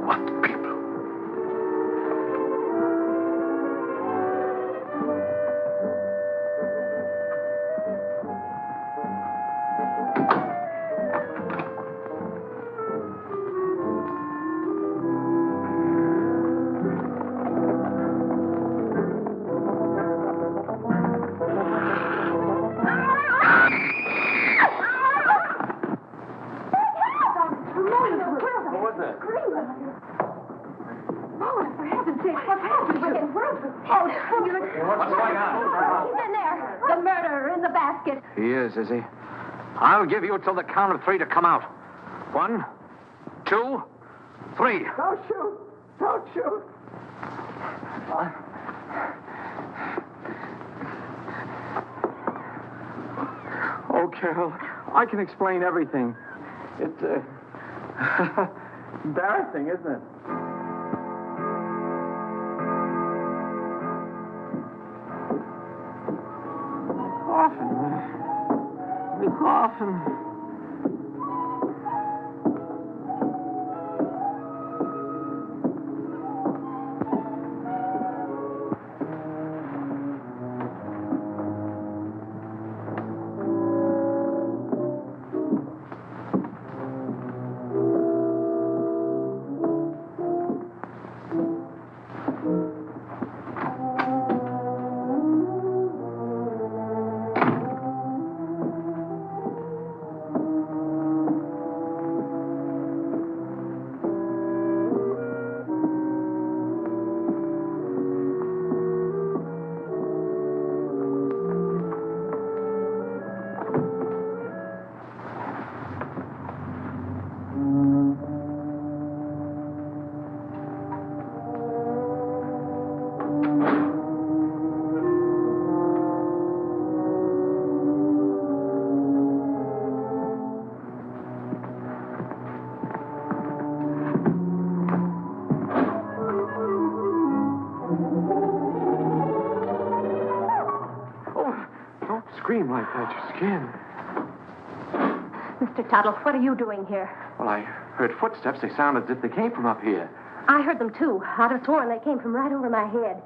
What people? What was that? Lois, for heaven's sake, what's happened? We're getting worse. What's going on? He's in there. The murderer in the basket. He is he? I'll give you till the count of 3 to come out. 1, 2, 3. Don't shoot! Don't shoot! Oh, Carol, I can explain everything. It's embarrassing, isn't it? Coffin. Scream like that, your skin. Mr. Tuttle, what are you doing here? Well, I heard footsteps. They sounded as if they came from up here. I heard them, too. I'd have sworn they came from right over my head.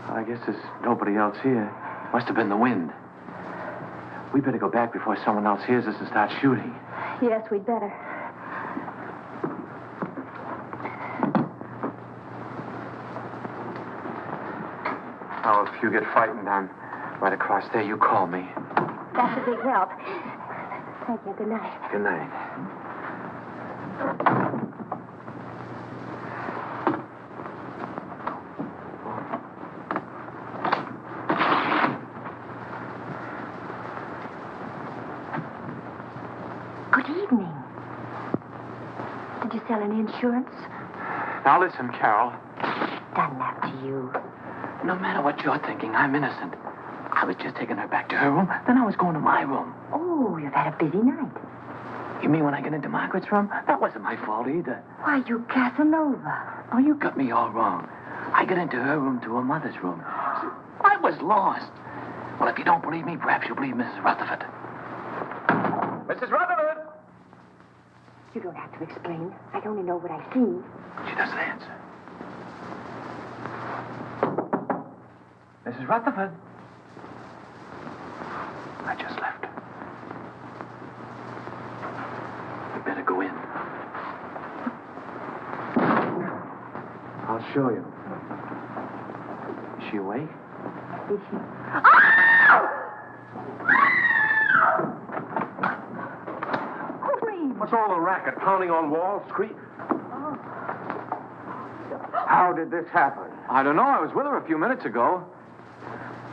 I guess there's nobody else here. Must have been the wind. We better go back before someone else hears us and starts shooting. Yes, we'd better. Now, if you get frightened, I'm right across there. You call me. That's a big help. Thank you. Good night. Good night. Good evening. Did you sell any insurance? Now, listen, Carol. Done after you. No matter what you're thinking, I'm innocent. I was just taking her back to her room, then I was going to my room. Oh, you've had a busy night. You mean when I get into Margaret's room? That wasn't my fault either. Why, you Casanova. Oh, you got me all wrong. I got into her room to her mother's room. I was lost. Well, if you don't believe me, perhaps you'll believe Mrs. Rutherford. Mrs. Rutherford! You don't have to explain. I only know what I've seen. She doesn't answer. Mrs. Rutherford. I just left her. We better better go in. I'll show you. Is she awake? Is she? What's all the racket? Pounding on walls, scream. How did this happen? I don't know. I was with her a few minutes ago.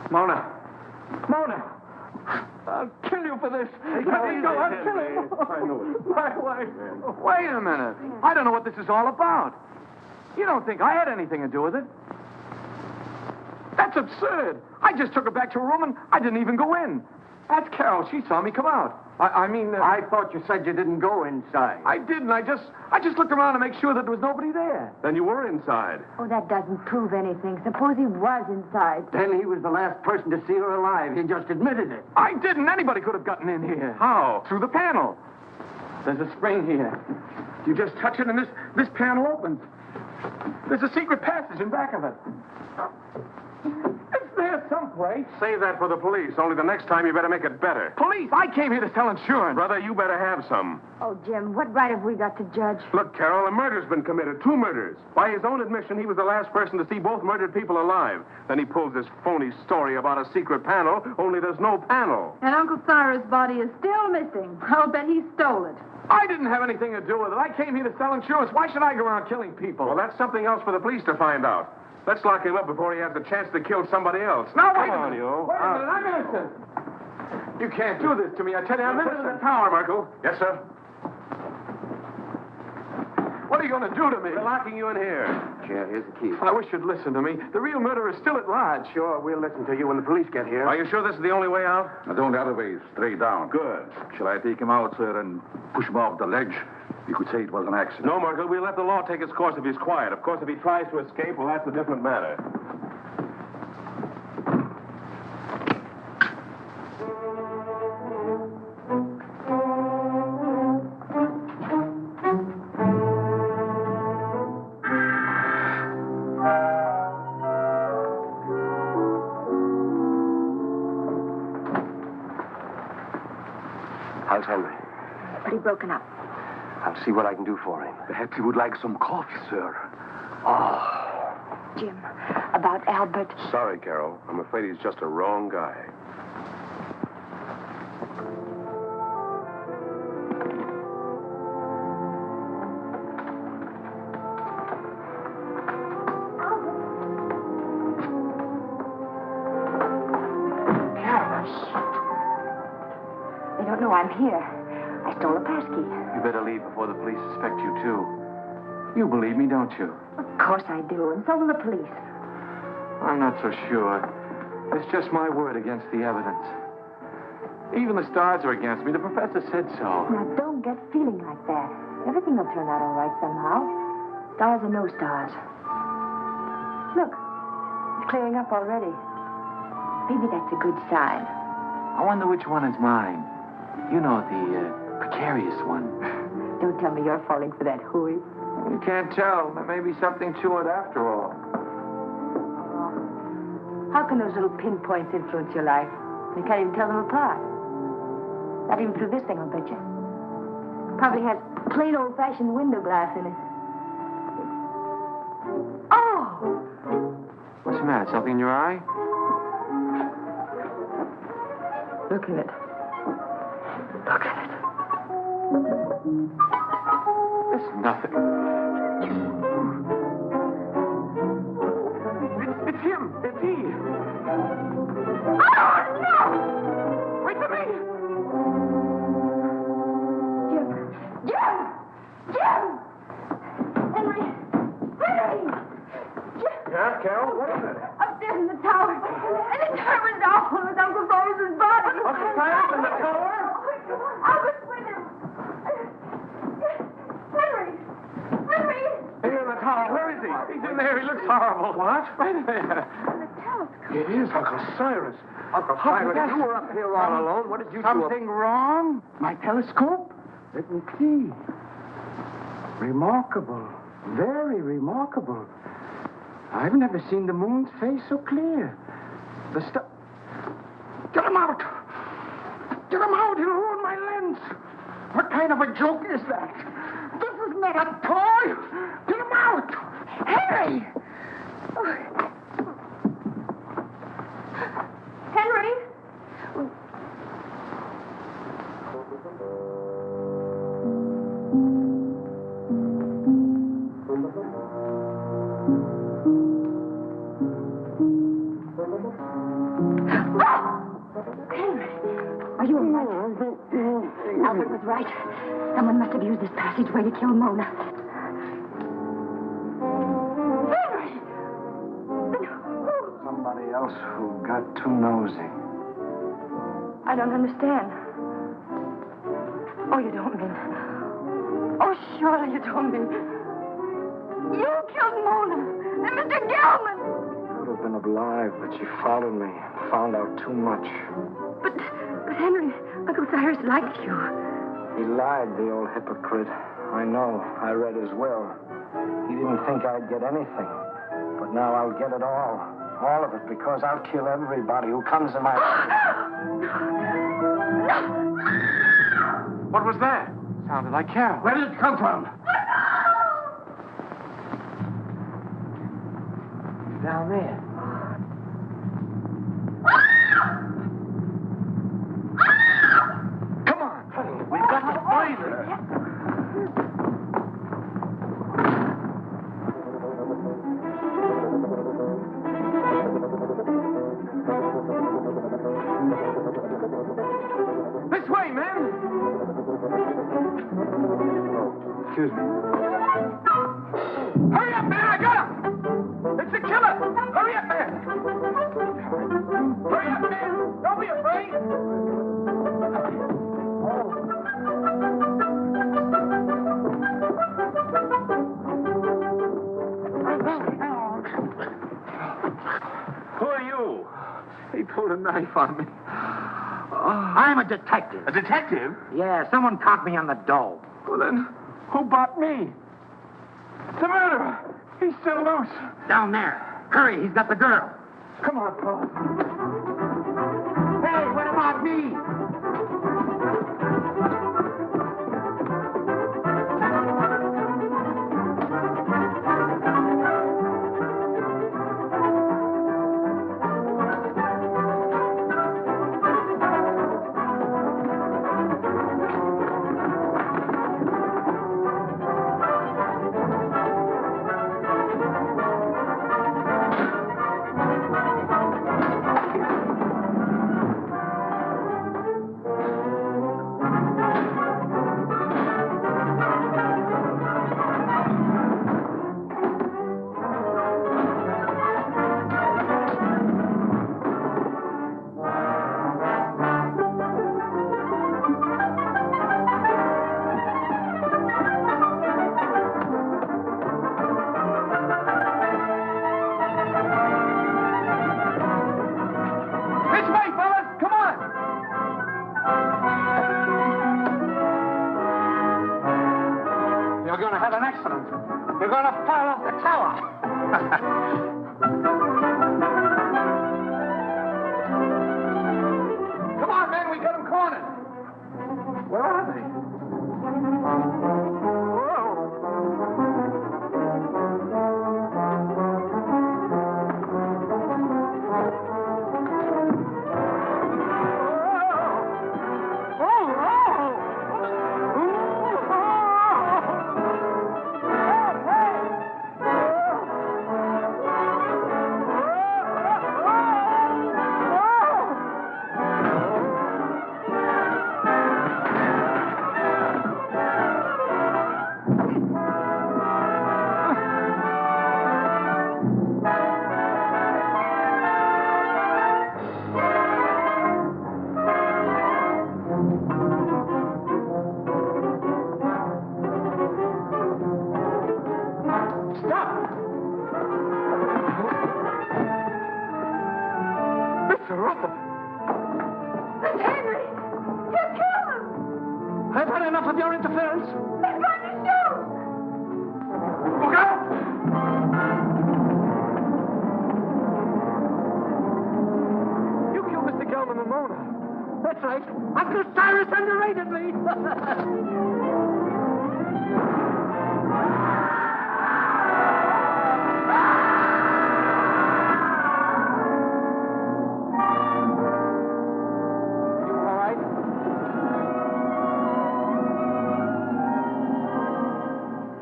Mona! I'll kill you for this. Let me go. I'll kill you. I know it. My wife. Wait a minute. I don't know what this is all about. You don't think I had anything to do with it? That's absurd. I just took her back to her room and I didn't even go in. That's Carol. She saw me come out. I thought you said you didn't go inside. I didn't. I just looked around to make sure that there was nobody there. Then you were inside. Oh, that doesn't prove anything. Suppose he was inside. Then he was the last person to see her alive. He just admitted it. I didn't. Anybody could have gotten in here. How? Through the panel. There's a spring here. You just touch it and this panel opens. There's a secret passage in back of it. It's there someplace. Save that for the police. Only the next time you better make it better. Police! I came here to sell insurance. Brother, you better have some. Oh, Jim, what right have we got to judge? Look, Carol, a murder's been committed. 2 murders. By his own admission, he was the last person to see both murdered people alive. Then he pulls this phony story about a secret panel, only there's no panel. And Uncle Cyrus' body is still missing. I'll bet he stole it. I didn't have anything to do with it. I came here to sell insurance. Why should I go around killing people? Well, that's something else for the police to find out. Let's lock him up before he has the chance to kill somebody else. Now, wait Come a on, minute. you. Wait a minute. I'm innocent. You can't do this to me. I tell you, I'm Put it in the innocent. tower, Merkel. Yes, sir. What are you going to do to me? We're locking you in here. Yeah, here's the key. I wish you'd listen to me. The real murderer is still at large. Sure, we'll listen to you when the police get here. Are you sure this is the only way out? The only other way is straight down. Good. Shall I take him out, sir, and push him off the ledge? You could say it was an accident. No, Merkel, we'll let the law take its course if he's quiet. Of course, if he tries to escape, well, that's a different matter. How's Henry? Pretty broken up. I'll see what I can do for him. Perhaps he would like some coffee, sir. Jim, about Albert. Sorry, Carol. I'm afraid he's just a wrong guy. They don't know I'm here. I stole a passkey. You better leave before the police suspect you, too. You believe me, don't you? Of course I do, and so will the police. I'm not so sure. It's just my word against the evidence. Even the stars are against me. The professor said so. Now, don't get feeling like that. Everything will turn out all right somehow. Stars or no stars. Look, it's clearing up already. Maybe that's a good sign. I wonder which one is mine. You know, the precarious one. Don't tell me you're falling for that hooey. You can't tell. There may be something to it after all. How can those little pinpoints influence your life? You can't even tell them apart. Not even through this thing, I'll bet you. Probably has plain old-fashioned window glass in it. Oh! What's the matter? Something in your eye? Look at it. Look at it. It's nothing. It's him. It's he. Oh, no! Wait for me! Jim! Henry! Yeah, Carol, what is it? Upstairs in the tower. And it turned awful with Uncle Cyrus's body. Uncle Cyrus in the tower? I was with him. Henry! Here in the tower. Where is he? He's in there. He looks horrible. What? Right there. It is Uncle Cyrus. Uncle Cyrus, you were up here all alone. What did you do? Something wrong? My telescope? Let me see. Remarkable. Very remarkable. I've never seen the moon's face so clear. The star... Get him out! Get him out! He'll ruin my lens! What kind of a joke is that? This is not a toy. Get him out. Henry! Henry! Are you all right? Albert was right. Someone must have used this passageway to kill Mona. Somebody else who got too nosy. I don't understand. Oh, you don't mean... Oh, surely you don't mean... You killed Mona and Mr. Gelman! Could have been alive, but she followed me. Found out too much. But Henry, Uncle Cyrus liked you. He lied, the old hypocrite. I know. I read his will. He didn't think I'd get anything. But now I'll get it all. All of it, because I'll kill everybody who comes in my... What was that? Sounded like Carol. Where did it come from? Down there. Come on. We've got to find her. This way, men! Excuse me. Hurry up, man! I got him! It's the killer! Hurry up, man! Hurry up, man! Don't be afraid! Who are you? He pulled a knife on me. I'm a detective. A detective? Yeah, someone caught me on the dough. Well, then, who bought me? The murderer! He's still loose. Down there. Hurry, he's got the girl. Come on, Paul. Hey, what about me? You're going to fall off the tower. Come on, man, we got him cornered. Where are they? Henry! You killed him! I've had enough of your interference. He's going to shoot! Look out! You killed Mr. Gelman and Mona. That's right. Uncle Cyrus underrated me.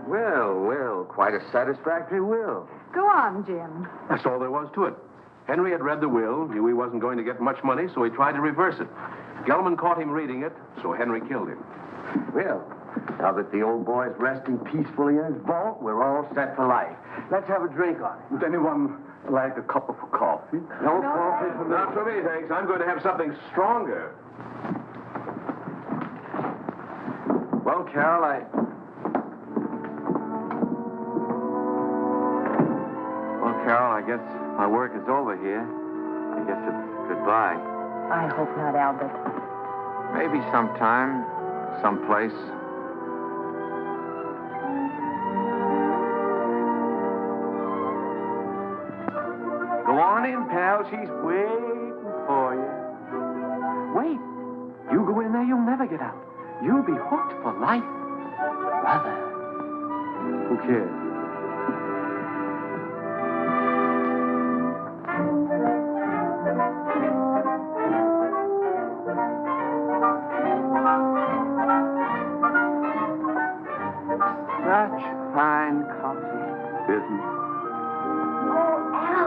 Well, quite a satisfactory will. Go on, Jim. That's all there was to it. Henry had read the will, knew he wasn't going to get much money, so he tried to reverse it. Gelman caught him reading it, so Henry killed him. Well, now that the old boy's resting peacefully in his vault, we're all set for life. Let's have a drink on it. Would anyone like a cup of coffee? No coffee for me. Not for me, thanks. I'm going to have something stronger. Well, Carol, Carol, I guess my work is over here. I guess it's goodbye. I hope not, Albert. Maybe sometime, someplace. Go on in, pal. She's waiting for you. Wait. You go in there, you'll never get out. You'll be hooked for life. Brother. Who cares? Such fine coffee. Isn't it? Oh,